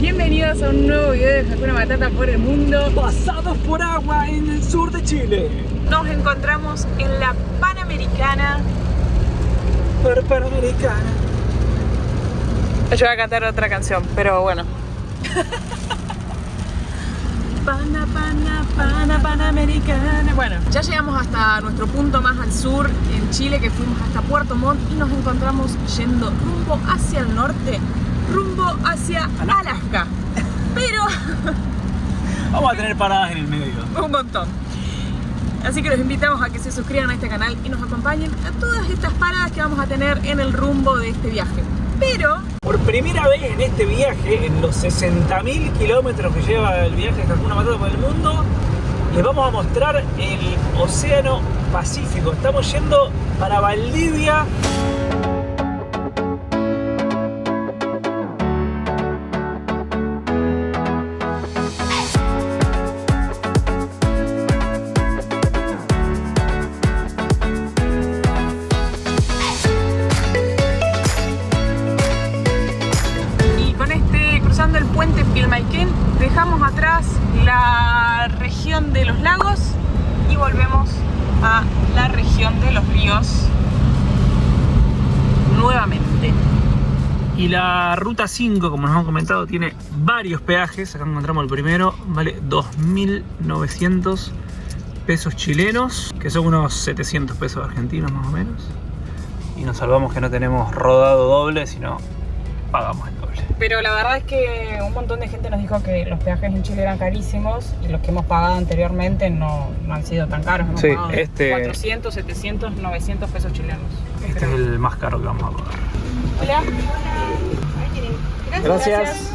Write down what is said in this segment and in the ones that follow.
Bienvenidos a un nuevo video de Hakuna Matata por el mundo. Pasados por agua en el sur de Chile. Nos encontramos en la Panamericana. Panamericana. Yo voy a cantar otra canción, pero bueno. Panamericana. Bueno, ya llegamos hasta nuestro punto más al sur en Chile, que fuimos hasta Puerto Montt y nos encontramos yendo rumbo hacia el norte, rumbo hacia Alaska. Pero vamos a tener paradas en el medio. un montón. Así que los invitamos a que se suscriban a este canal y nos acompañen a todas estas paradas que vamos a tener en el rumbo de este viaje. Pero por primera vez en este viaje, en los 60.000 kilómetros que lleva el viaje de Hakuna Matata por el mundo, les vamos a mostrar el Océano Pacífico. Estamos yendo para Valdivia. el puente Pilmaiquén, dejamos atrás la región de los lagos y volvemos a la región de los ríos nuevamente. Y la ruta 5, como nos han comentado, tiene varios peajes. Acá encontramos el primero, vale 2.900 pesos chilenos, que son unos 700 pesos argentinos más o menos. Y nos salvamos que no tenemos rodado doble, sino pagamos el doble. Pero la verdad es que un montón de gente nos dijo que los peajes en Chile eran carísimos y los que hemos pagado anteriormente no han sido tan caros. Hemos pagado 400, 700, 900 pesos chilenos. Este es el más caro que vamos a pagar. Hola. Gracias.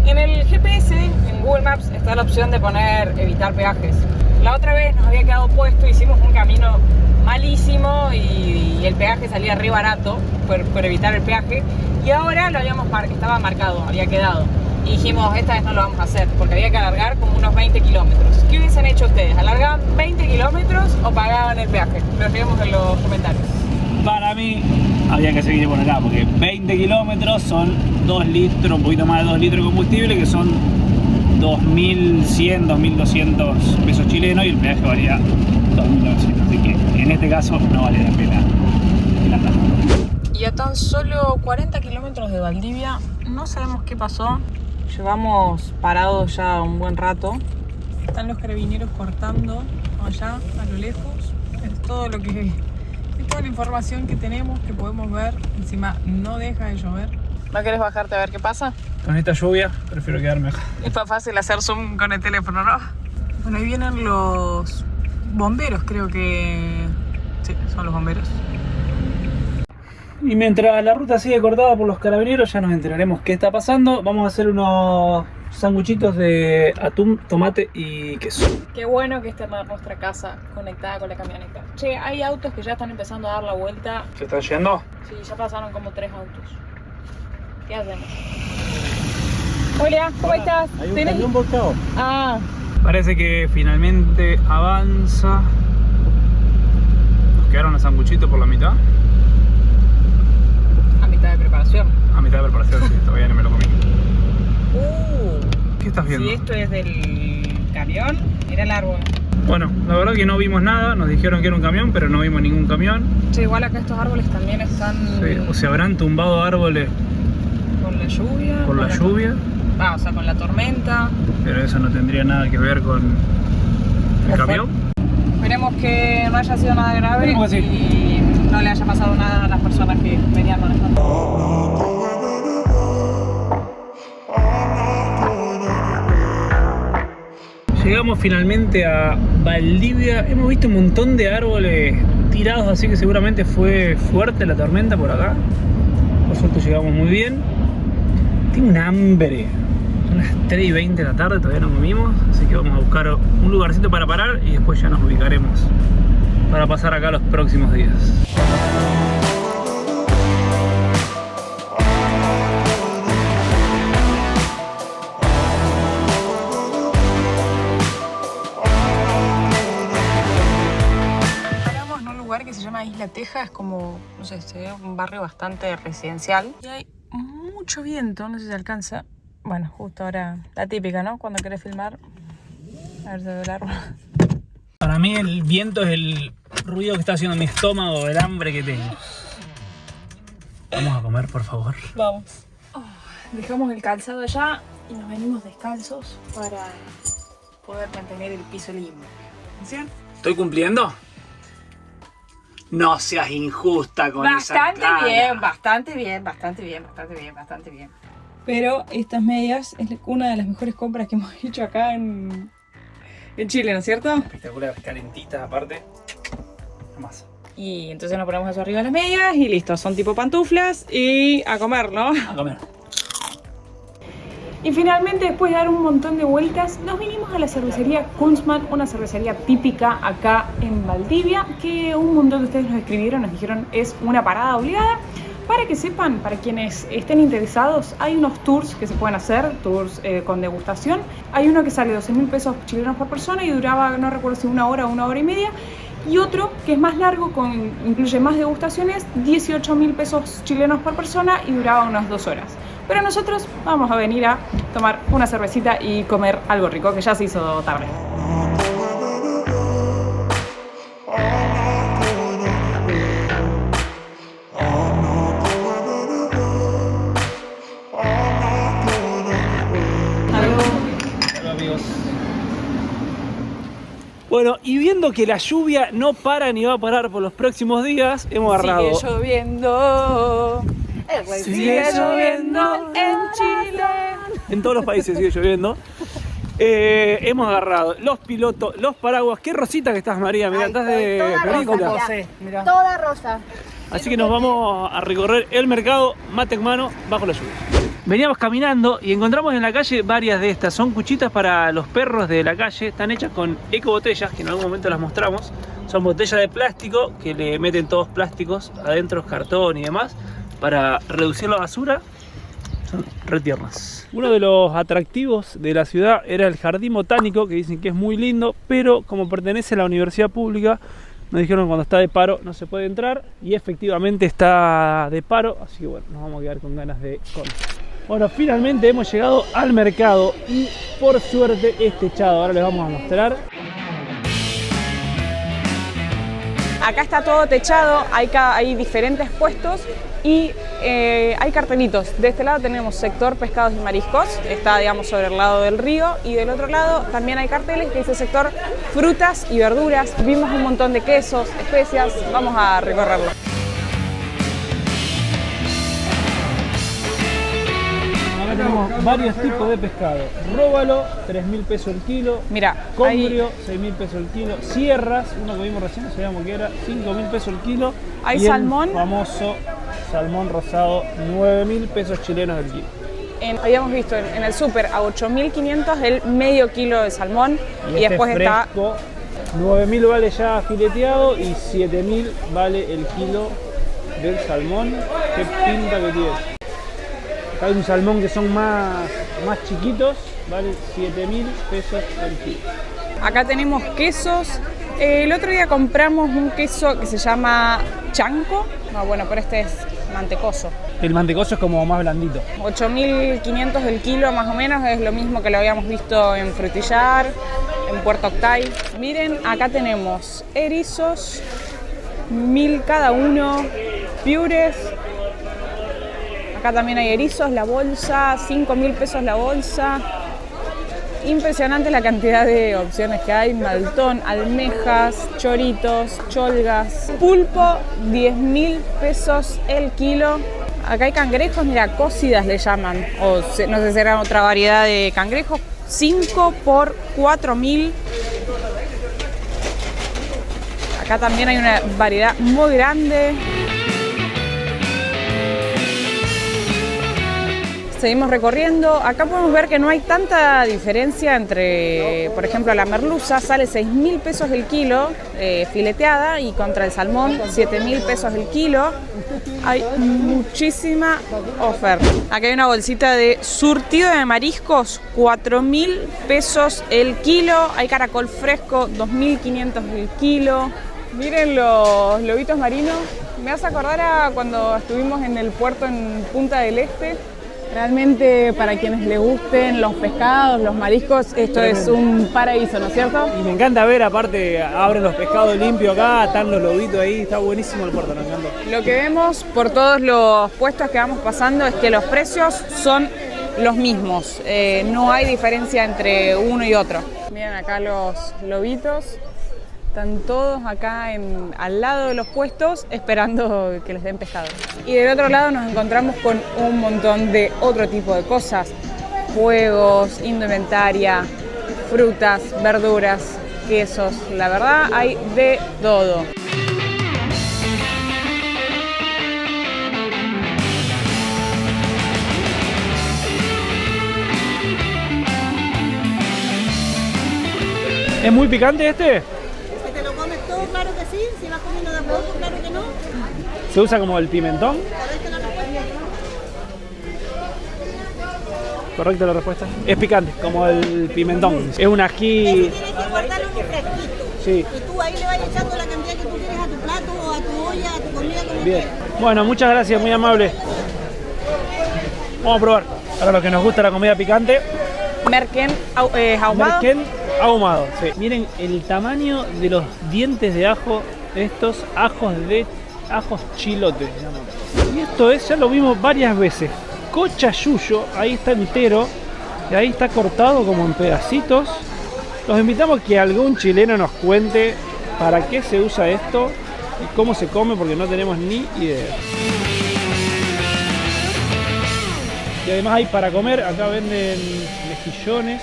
En el GPS, en Google Maps, está la opción de poner evitar peajes. La otra vez nos había quedado puesto, hicimos un camino malísimo y el peaje salía re barato por evitar el peaje. Y ahora lo estaba marcado, había quedado. Y dijimos, esta vez no lo vamos a hacer, porque había que alargar como unos 20 kilómetros. ¿Qué hubiesen hecho ustedes? ¿Alargaban 20 kilómetros o pagaban el peaje? Lo escribimos en los comentarios. Para mí, había que seguir por acá, porque 20 kilómetros son 2 litros, un poquito más de 2 litros de combustible, que son 2.100, 2.200 pesos chilenos, y el peaje valía 2.900. Así que en este caso no vale la pena el andar. Y a tan solo 40 kilómetros de Valdivia, no sabemos qué pasó. Llevamos parados ya un buen rato. Están los carabineros cortando allá a lo lejos. Es todo lo que es toda la información que tenemos, que podemos ver. Encima no deja de llover. ¿No querés bajarte a ver qué pasa? Con esta lluvia prefiero quedarme acá. Es más fácil hacer zoom con el teléfono, ¿no? Bueno, ahí vienen los bomberos, creo que... Sí, son los bomberos. Y mientras la ruta sigue cortada por los carabineros, ya nos enteraremos qué está pasando. Vamos a hacer unos sanguchitos de atún, tomate y queso. Qué bueno que esté nuestra casa conectada con la camioneta. Che, hay autos que ya están empezando a dar la vuelta. ¿Se están yendo? Sí, ya pasaron como 3 autos. ¿Qué hacemos? Hola, ¿cómo estás? Hay un camión volcado. Ah. Parece que finalmente avanza. Nos quedaron los sanguchitos por la mitad. A mitad de preparación. A mitad de preparación, sí, todavía no me lo comí. ¿Qué estás viendo? Si esto es del camión, era el árbol. Bueno, la verdad que no vimos nada, nos dijeron que era un camión, pero no vimos ningún camión. Che, igual acá estos árboles también están... Sí, o se habrán tumbado árboles con la lluvia. Con la lluvia. O sea, con la tormenta. Pero eso no tendría nada que ver con el camión. Esperemos que no haya sido nada grave y no le haya pasado nada a las personas que venían manejando. Llegamos finalmente a Valdivia. Hemos visto un montón de árboles tirados, así que seguramente fue fuerte la tormenta por acá. Por suerte llegamos muy bien. Tengo un hambre. Son las 3:20 de la tarde, todavía no comimos, así que vamos a buscar un lugarcito para parar y después ya nos ubicaremos para pasar acá los próximos días. Que se llama Isla Teja, es como, no sé, se ve un barrio bastante residencial y hay mucho viento, no sé si se alcanza. Bueno, justo ahora, la típica, ¿no? Cuando querés filmar. A ver si ve el árbol. Para mí el viento es el ruido que está haciendo mi estómago, el hambre que tengo. Vamos a comer, por favor. Vamos. Dejamos el calzado allá y nos venimos descalzos para poder mantener el piso limpio. ¿Cierto? ¿Estoy cumpliendo? No seas injusta con esa cara. Bastante bien. Pero estas medias es una de las mejores compras que hemos hecho acá en Chile, ¿no es cierto? Espectacular, calentitas aparte. Más. Y entonces nos ponemos eso arriba de las medias y listo, son tipo pantuflas y a comer, ¿no? A comer. Y finalmente, después de dar un montón de vueltas, nos vinimos a la cervecería Kunzman, una cervecería típica acá en Valdivia, que un montón de ustedes nos escribieron, nos dijeron es una parada obligada. Para que sepan, para quienes estén interesados, hay unos tours que se pueden hacer, tours con degustación. Hay uno que sale 12.000 pesos chilenos por persona y duraba, no recuerdo si una hora o una hora y media. Y otro que es más largo, incluye más degustaciones, 18.000 pesos chilenos por persona y duraba unas 2 horas. Pero nosotros vamos a venir a tomar una cervecita y comer algo rico, que ya se hizo tarde. Bueno, y viendo que la lluvia no para ni va a parar por los próximos días, hemos agarrado... Sigue lloviendo. Sigue lloviendo en Chile. En todos los países sigue lloviendo. Hemos agarrado los pilotos, los paraguas. Qué rosita que estás, María. Mirá, estás de película. Toda rosa. Así que nos vamos a recorrer el mercado, mate en mano, bajo la lluvia. Veníamos caminando y encontramos en la calle varias de estas. Son cuchitas para los perros de la calle. Están hechas con ecobotellas, que en algún momento las mostramos. Son botellas de plástico que le meten todos plásticos adentro, cartón y demás, para reducir la basura. Son re tiernas. Uno de los atractivos de la ciudad era el jardín botánico, que dicen que es muy lindo, pero como pertenece a la universidad pública, nos dijeron que cuando está de paro no se puede entrar, y efectivamente está de paro, así que bueno, nos vamos a quedar con ganas de conocer. Bueno, finalmente hemos llegado al mercado y por suerte es techado. Ahora les vamos a mostrar. Acá está todo techado, hay diferentes puestos y hay cartelitos. De este lado tenemos sector pescados y mariscos, está digamos sobre el lado del río, y del otro lado también hay carteles que dice sector frutas y verduras. Vimos un montón de quesos, especias, vamos a recorrerlo. Acá tenemos varios tipos de pescado. Róbalo, 3.000 pesos el kilo. Mira, congrio, 6.000 pesos el kilo. Sierras, uno que vimos recién, sabíamos que era 5.000 pesos el kilo. Hay y salmón. El famoso salmón rosado, 9.000 pesos chilenos el kilo. Habíamos visto en el súper a 8.500 el medio kilo de salmón y después fresco, está 9.000 vale ya fileteado y 7.000 vale el kilo del salmón. Qué pinta que tiene. Acá hay un salmón que son más chiquitos, vale 7.000 pesos el kilo. Acá tenemos quesos. El otro día compramos un queso que se llama chanco. No, bueno, pero este es mantecoso. El mantecoso es como más blandito. 8.500 el kilo más o menos, es lo mismo que lo habíamos visto en Frutillar, en Puerto Octay. Miren, acá tenemos erizos, 1.000 cada uno, piures. Acá también hay erizos, la bolsa, 5.000 pesos la bolsa. Impresionante la cantidad de opciones que hay. Maltón, almejas, choritos, cholgas. Pulpo, 10.000 pesos el kilo. Acá hay cangrejos, mira, cocidas le llaman. O no sé si será otra variedad de cangrejos. 5 por 4.000. Acá también hay una variedad muy grande. Seguimos recorriendo. Acá podemos ver que no hay tanta diferencia entre, por ejemplo, la merluza sale 6.000 pesos el kilo fileteada, y contra el salmón 7.000 pesos el kilo. Hay muchísima oferta. Acá hay una bolsita de surtido de mariscos, 4.000 pesos el kilo. Hay caracol fresco, 2.500 el kilo. Miren los lobitos marinos, Me hace acordar a cuando estuvimos en el puerto en Punta del Este. Realmente para quienes les gusten los pescados, los mariscos, esto es un paraíso, ¿no es cierto? Y me encanta ver, aparte, abren los pescados limpios acá, están los lobitos ahí, está buenísimo el puerto, me encanta. Lo que vemos por todos los puestos que vamos pasando es que los precios son los mismos, no hay diferencia entre uno y otro. Miren acá los lobitos. Están todos acá al lado de los puestos esperando que les den pescado. Y del otro lado nos encontramos con un montón de otro tipo de cosas. Juegos, indumentaria, frutas, verduras, quesos. La verdad hay de todo. ¿Es muy picante este? Claro que sí, si vas comiendo de a poco, claro que no. ¿Se usa como el pimentón? Correcta la respuesta. Es picante, como el pimentón. Es un ají. Tienes que guardarlo en un fresquito. Sí. Y tú ahí le vas echando la cantidad que tú quieres a tu plato o a tu olla, a tu comida, como Bien. quieras. Bueno, muchas gracias, muy amable. Vamos a probar. Para los que nos gusta la comida picante. Merquén ahumado. Merquén ahumado. Sí. Miren el tamaño de los dientes de ajo, estos ajos chilotes. Y esto es, ya lo vimos varias veces. Cochayuyo, ahí está entero. Y ahí está cortado como en pedacitos. Los invitamos a que algún chileno nos cuente para qué se usa esto y cómo se come, porque no tenemos ni idea. Y además hay para comer, acá venden mejillones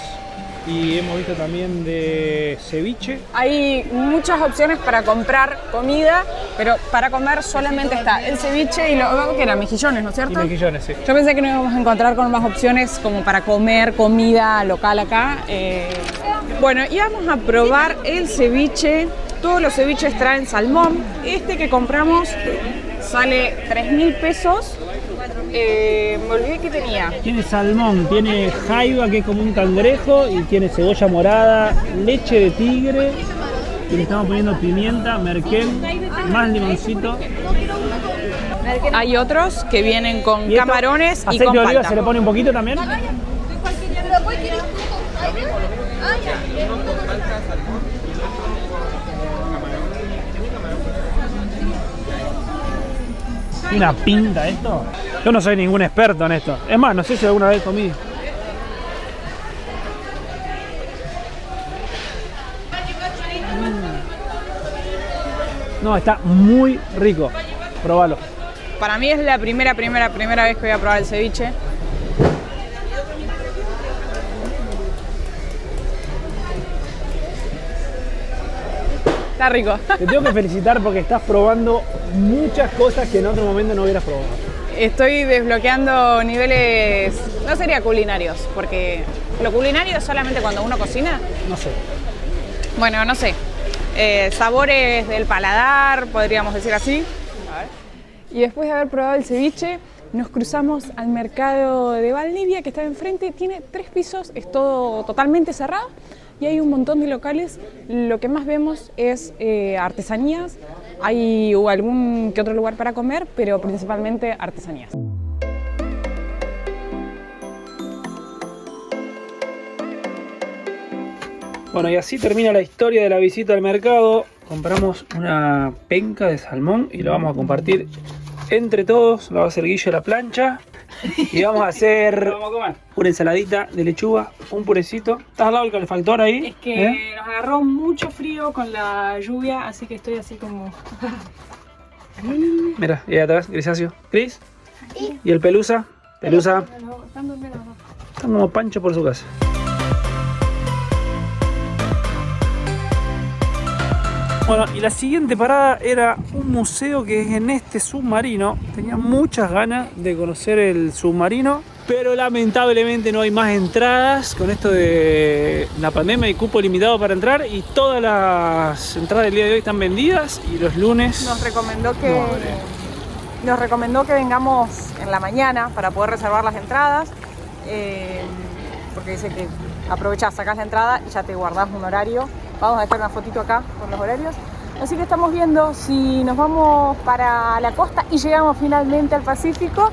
y hemos visto también de ceviche. Hay muchas opciones para comprar comida, pero para comer solamente está el ceviche y lo que eran mejillones, ¿no es Y cierto? mejillones, sí. Yo pensé que no íbamos a encontrar con más opciones como para comer comida local acá. Bueno, y vamos a probar el ceviche. Todos los ceviches traen salmón. Este que compramos sale 3.000 pesos. Me olvidé que tenía. Tiene salmón, tiene jaiba, que es como un cangrejo, y tiene cebolla morada, leche de tigre, y le estamos poniendo pimienta, merquén, más limoncito. Hay otros que vienen con ¿Y esto? camarones y ¿Aceite con de oliva palta. se le pone un poquito también? Una pinta esto. Yo no soy ningún experto en esto. Es más, no sé si alguna vez comí. No, está muy rico. Probalo. Para mí es la primera vez que voy a probar el ceviche. Está rico. Te tengo que felicitar porque estás probando muchas cosas que en otro momento no hubieras probado. Estoy desbloqueando niveles, no sería culinarios, porque lo culinario es solamente cuando uno cocina. No sé. Bueno, no sé, sabores del paladar, podríamos decir así. Y después de haber probado el ceviche, nos cruzamos al mercado de Valdivia que está enfrente. Tiene 3 pisos, es todo totalmente cerrado y hay un montón de locales. Lo que más vemos es artesanías. Hay algún que otro lugar para comer, pero principalmente artesanías. Bueno, y así termina la historia de la visita al mercado. Compramos una penca de salmón y la vamos a compartir entre todos. La va a hacer Guille a la plancha. Y vamos a hacer una ensaladita de lechuga, un purecito. ¿Estás al lado del calefactor ahí? Es que nos agarró mucho frío con la lluvia, así que estoy así como... Mira, y ahí atrás, grisáceo. Gris. ¿Y el pelusa? Pelusa. Están durmiendo. Están como Pancho por su casa. Bueno, y la siguiente parada era un museo que es en este submarino. Tenía muchas ganas de conocer el submarino, pero lamentablemente no hay más entradas. Con esto de la pandemia hay cupo limitado para entrar y todas las entradas del día de hoy están vendidas y los lunes... Nos recomendó que vengamos en la mañana para poder reservar las entradas, porque dice que aprovechás, sacás la entrada y ya te guardás un horario. Vamos a dejar una fotito acá con los horarios. Así que estamos viendo si nos vamos para la costa y llegamos finalmente al Pacífico.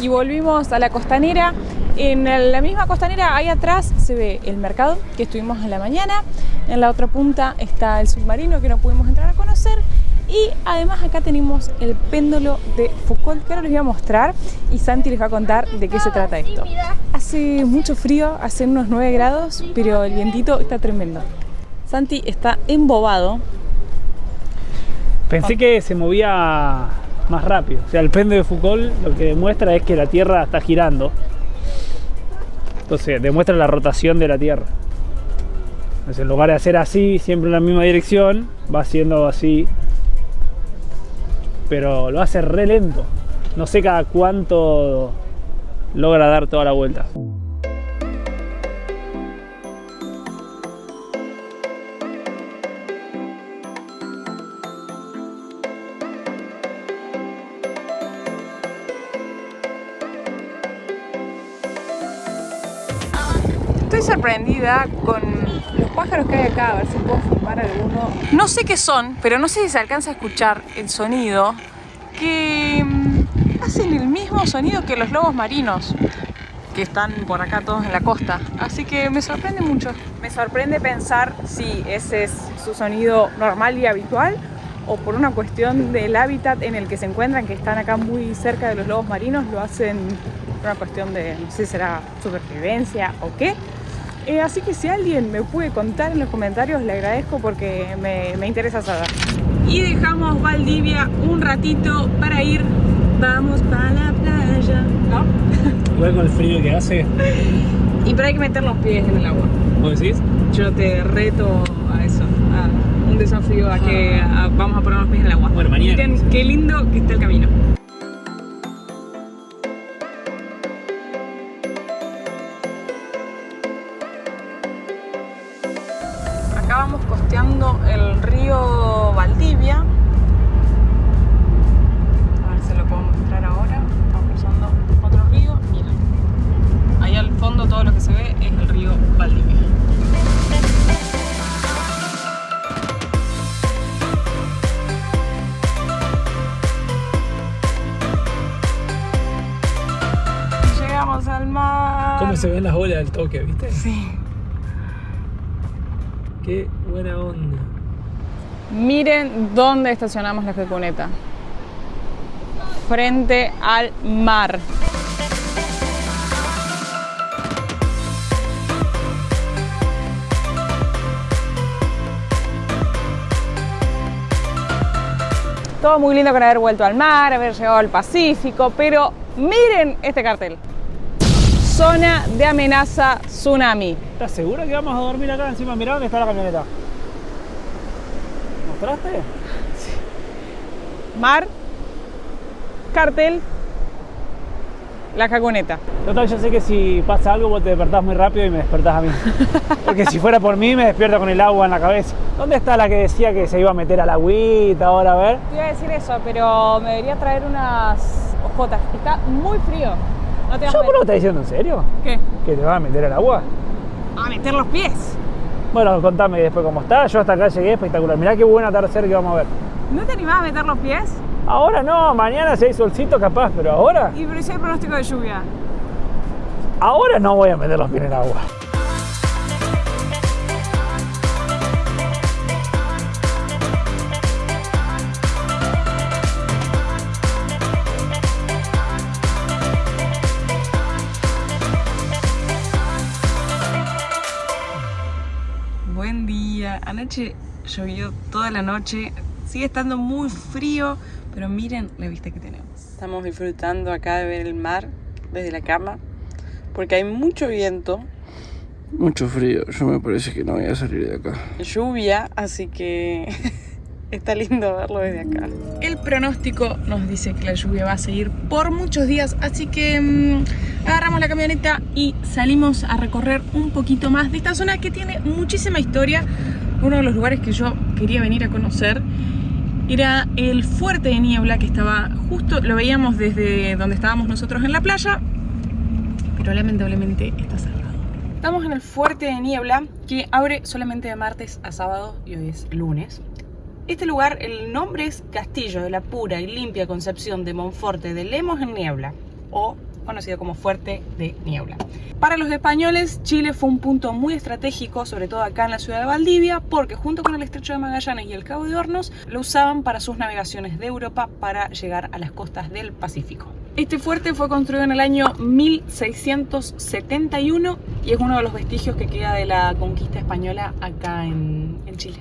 Y volvimos a la costanera. En la misma costanera, ahí atrás, se ve el mercado que estuvimos en la mañana. En la otra punta está el submarino que no pudimos entrar a conocer. Y además acá tenemos el péndulo de Foucault, que ahora les voy a mostrar y Santi les va a contar de qué se trata esto. Hace mucho frío, hace unos 9 grados, pero el vientito está tremendo. Santi está embobado. Pensé que se movía más rápido. O sea, el péndulo de Foucault lo que demuestra es que la Tierra está girando. Entonces, demuestra la rotación de la Tierra. Entonces, en lugar de hacer así, siempre en la misma dirección, va haciendo así. Pero lo hace re lento. No sé cada cuánto logra dar toda la vuelta. Estoy sorprendida con los pájaros que hay acá, a ver si puedo filmar alguno. No sé qué son, pero no sé si se alcanza a escuchar el sonido, que hacen el mismo sonido que los lobos marinos, que están por acá todos en la costa. Así que me sorprende mucho. Me sorprende pensar si ese es su sonido normal y habitual, o por una cuestión del hábitat en el que se encuentran, que están acá muy cerca de los lobos marinos, lo hacen por una cuestión de, no sé si será supervivencia o qué. Así que si alguien me puede contar en los comentarios, le agradezco porque me interesa saber. Y dejamos Valdivia un ratito para ir. Vamos para la playa, ¿no? Igual con el frío que hace. Y pero hay que meter los pies en el agua. ¿Vos decís? Yo te reto a eso, a un desafío, a que vamos a poner los pies en el agua. Bueno, mañana. Miren qué lindo que está el camino. Acá vamos costeando el río Valdivia. A ver si lo puedo mostrar ahora. Estamos cruzando otro río. Miren. Ahí al fondo todo lo que se ve es el río Valdivia. Llegamos al mar. ¿Cómo se ven las olas del toque, viste? Sí. Qué buena onda. Miren dónde estacionamos la camioneta. Frente al mar. Todo muy lindo con haber vuelto al mar, haber llegado al Pacífico, pero miren este cartel. Zona de amenaza tsunami. ¿Estás seguro que vamos a dormir acá encima? Mirá dónde está la camioneta. ¿Mostraste? Mar, cartel, la cagoneta. Total, yo sé que si pasa algo vos te despertás muy rápido y me despertás a mí. Porque si fuera por mí me despierto con el agua en la cabeza. ¿Dónde está la que decía que se iba a meter a la agüita ahora? A ver. Te iba a decir eso, pero me debería traer unas ojotas. Está muy frío. No te vas ¿Yo a por lo estás diciendo en serio? ¿Qué? ¿Que te vas a meter al agua? A meter los pies. Bueno, contame después cómo está. Yo hasta acá llegué espectacular. Mirá qué buen atardecer que vamos a ver. ¿No te animás a meter los pies? Ahora no, mañana si hay solcito capaz, pero ahora... Y pero si hay pronóstico de lluvia. Ahora no voy a meter los pies en el agua. Buen día. Anoche llovió toda la noche. Sigue estando muy frío, pero miren la vista que tenemos. Estamos disfrutando acá de ver el mar desde la cama, porque hay mucho viento, Mucho frío, yo me parece que no voy a salir de acá. lluvia, así que está lindo verlo desde acá. El pronóstico nos dice que la lluvia va a seguir por muchos días, así que agarramos la camioneta y salimos a recorrer un poquito más de esta zona que tiene muchísima historia. Uno de los lugares que yo quería venir a conocer era el Fuerte de Niebla, que estaba justo, lo veíamos desde donde estábamos nosotros en la playa. pero lamentablemente está cerrado. Estamos en el Fuerte de Niebla, que abre solamente de martes a sábado y hoy es lunes. Este lugar, el nombre es Castillo de la Pura y Limpia Concepción de Monforte de Lemos en Niebla, o conocido como Fuerte de Niebla. Para los españoles, Chile fue un punto muy estratégico, sobre todo acá en la ciudad de Valdivia, porque junto con el Estrecho de Magallanes y el Cabo de Hornos, lo usaban para sus navegaciones de Europa para llegar a las costas del Pacífico. Este fuerte fue construido en el año 1671 y es uno de los vestigios que queda de la conquista española acá en Chile.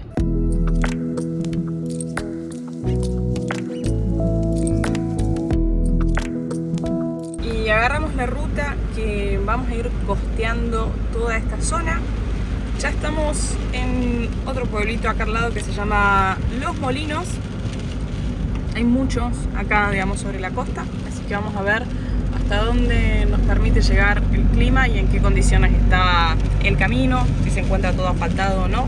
Y agarramos la ruta que vamos a ir costeando toda esta zona. Ya estamos en otro pueblito acá al lado que se llama Los Molinos. Hay muchos acá, digamos, sobre la costa, así que vamos a ver hasta dónde nos permite llegar el clima y en qué condiciones está el camino, si se encuentra todo asfaltado o no.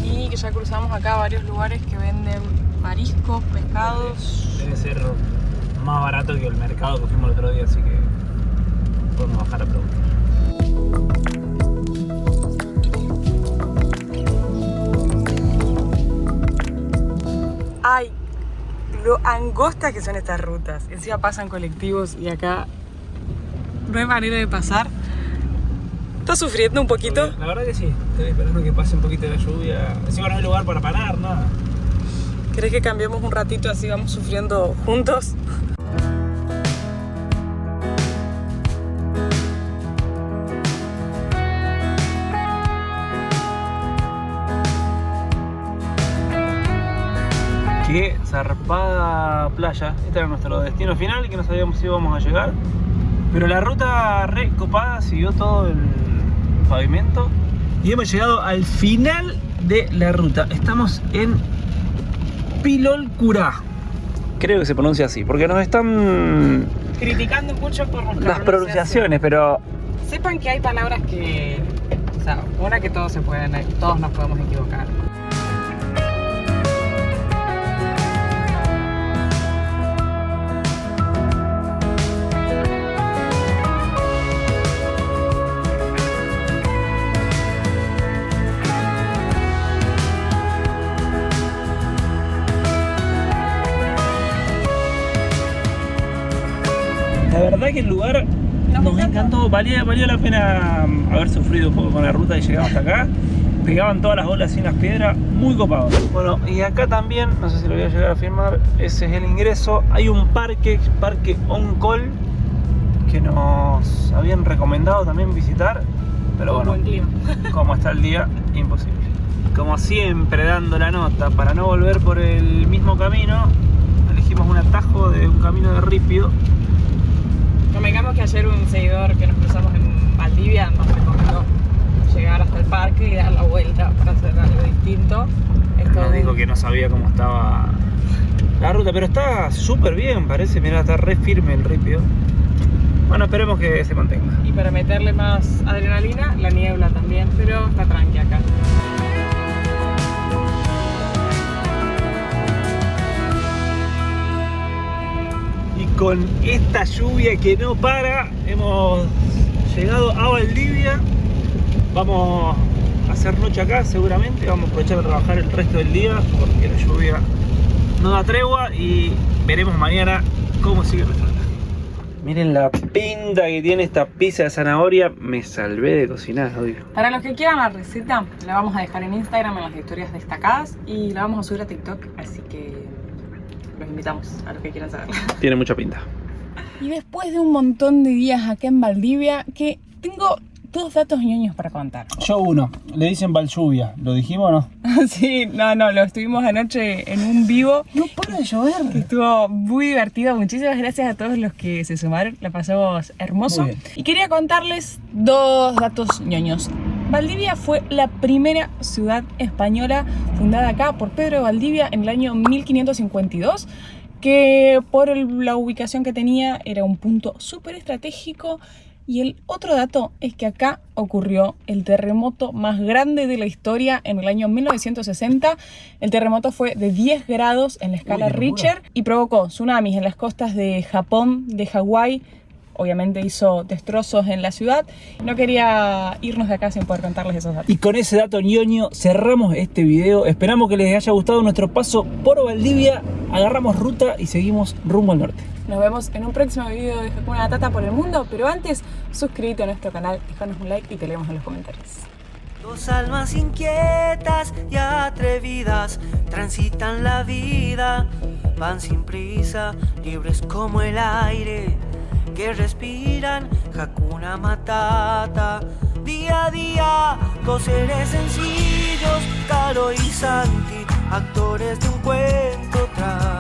Y que ya cruzamos acá varios lugares que venden mariscos, pescados. Debe ser más barato que el mercado que fuimos el otro día, así que podemos bajar a preguntar. Ay, lo angostas que son estas rutas. Encima pasan colectivos y acá no hay manera de pasar. ¿Estás sufriendo un poquito? La verdad que sí, estoy esperando que pase un poquito la lluvia. Encima no hay lugar para parar, nada. ¿Querés que cambiemos un ratito así vamos sufriendo juntos? Qué zarpada playa. Este era nuestro destino final, que no sabíamos si íbamos a llegar. Pero la ruta re copada, siguió todo el pavimento. Y hemos llegado al final de la ruta. Estamos en Pilolcurá. Creo que se pronuncia así, porque nos están Criticando mucho por nuestra las pronunciaciones, pero sepan que hay palabras que... O sea, una que todos nos podemos equivocar. la verdad que el lugar nos encantó. Valía la pena haber sufrido un poco con la ruta y llegamos hasta acá. Pegaban todas las olas sin las piedras, muy copado. Bueno, y acá también, no sé si lo voy a llegar a filmar, ese es el ingreso. Hay un parque On Call, que nos habían recomendado también visitar, pero bueno, buen clima. como está el día, imposible. Como siempre, dando la nota para no volver por el mismo camino, elegimos un atajo de un camino de ripio. Convengamos que ayer un seguidor que nos cruzamos en Valdivia nos recomendó llegar hasta el parque y dar la vuelta para hacer algo distinto. Nos dijo que no sabía cómo estaba la ruta, pero está súper bien, parece. Mirá, está re firme el ripio. Bueno, esperemos que se mantenga. Y para meterle más adrenalina, la niebla también, pero está tranqui acá. Y con esta lluvia que no para, hemos llegado a Valdivia. Vamos a hacer noche acá seguramente, vamos a aprovechar de trabajar el resto del día porque la lluvia no da tregua y veremos mañana cómo sigue nuestra tarde. Miren la pinta que tiene esta pizza de zanahoria, me salvé de cocinar hoy. Para los que quieran la receta, la vamos a dejar en Instagram en las historias destacadas y la vamos a subir a TikTok, así que los invitamos a los que quieran saber. Tiene mucha pinta. Y después de un montón de días acá en Valdivia, que tengo dos datos ñoños para contar. Yo uno, le dicen Vallluvia, ¿lo dijimos o no? Sí, no, lo estuvimos anoche en un vivo. No para de llover. Que estuvo muy divertido. Muchísimas gracias a todos los que se sumaron. La pasamos hermoso. Y quería contarles dos datos ñoños. Valdivia fue la primera ciudad española fundada acá por Pedro de Valdivia en el año 1552, que por la ubicación que tenía era un punto súper estratégico Y el otro dato es que acá ocurrió el terremoto más grande de la historia en el año 1960. El terremoto fue de 10 grados en la escala Richter y provocó tsunamis en las costas de Japón, de Hawái. Obviamente hizo destrozos en la ciudad. No quería irnos de acá sin poder contarles esos datos. Y con ese dato ñoño cerramos este video. Esperamos que les haya gustado nuestro paso por Valdivia. Agarramos ruta y seguimos rumbo al norte. Nos vemos en un próximo video de Hakuna Matata por el mundo. Pero antes, suscríbete a nuestro canal, déjanos un like y te leemos en los comentarios. Dos almas inquietas y atrevidas transitan la vida. Van sin prisa, libres como el aire que respiran. Hakuna Matata. Día a día, dos seres sencillos, Caro y Santi, actores de un cuento tras